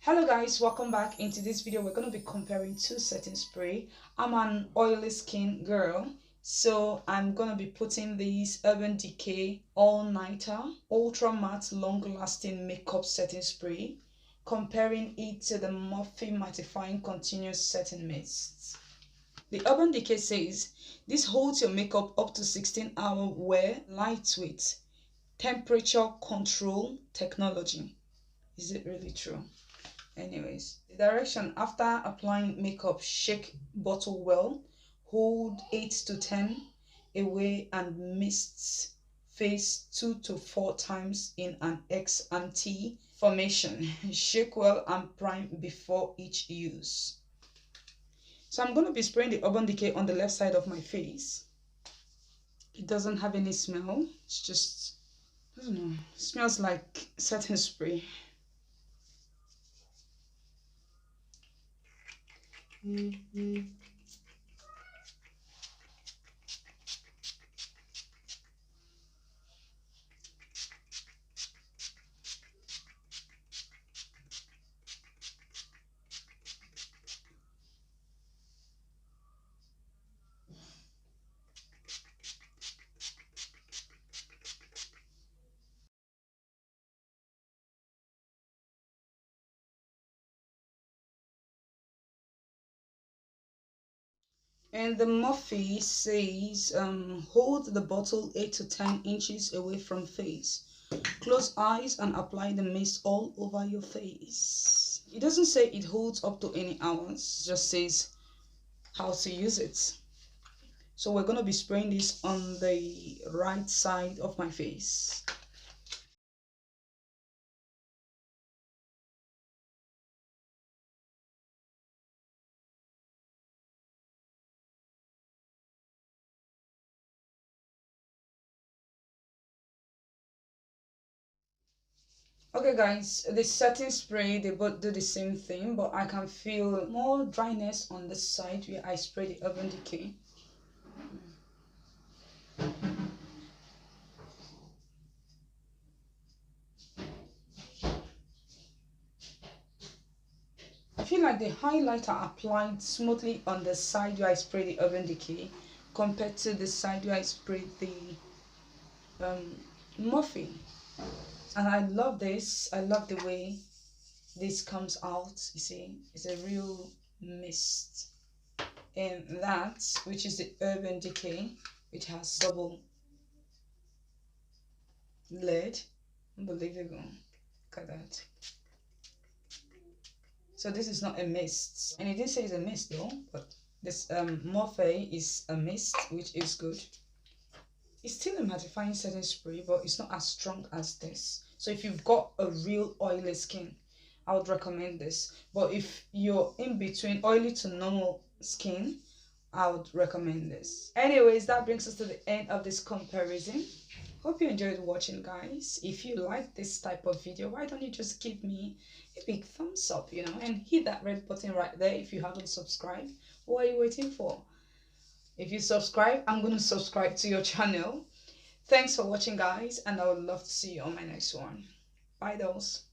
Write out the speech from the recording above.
Hello guys, welcome back. Into this video we're going to be comparing two setting spray. I'm an oily skin girl, so I'm going to be putting these Urban Decay All Nighter Ultra Matte Long Lasting Makeup Setting Spray, comparing it to the Morphe Mattifying Continuous Setting Mist. The Urban Decay says this holds your makeup up to 16-hour wear, lightweight, temperature control technology. Is it really true? Anyways, the direction: after applying makeup, shake bottle well, hold 8 to 10 away and mist face 2 to 4 times in an X and T formation. Shake well and prime before each use. So I'm going to be spraying the Urban Decay on the left side of my face. It doesn't have any smell. It's just, I don't know, it smells like setting spray. And the Morphe says hold the bottle 8 to 10 inches away from face. Close eyes and apply the mist all over your face. It doesn't say it holds up to any hours, it just says how to use it. So we're going to be spraying this on the right side of my face. Okay guys, the setting spray, they both do the same thing, but I can feel more dryness on this side where I spray the Urban Decay. I feel like the highlighter applied smoothly on the side where I sprayed the Urban Decay compared to the side where I sprayed the Morphe. And I love this. I love the way this comes out. You see, it's a real mist. And that, which is the Urban Decay, which has double lid. Unbelievable. Look at that. So this is not a mist, and it didn't say it's a mist though, but this Morphe is a mist, which is good. It's still a mattifying setting spray, but it's not as strong as this. So if you've got a real oily skin, I would recommend this. But if you're in between oily to normal skin, I would recommend this. Anyways, that brings us to the end of this comparison. Hope you enjoyed watching, guys. If you like this type of video, why don't you just give me a big thumbs up, and hit that red button right there if you haven't subscribed. What are you waiting for? If you subscribe, I'm going to subscribe to your channel. Thanks for watching, guys, and I would love to see you on my next one. Bye, dolls.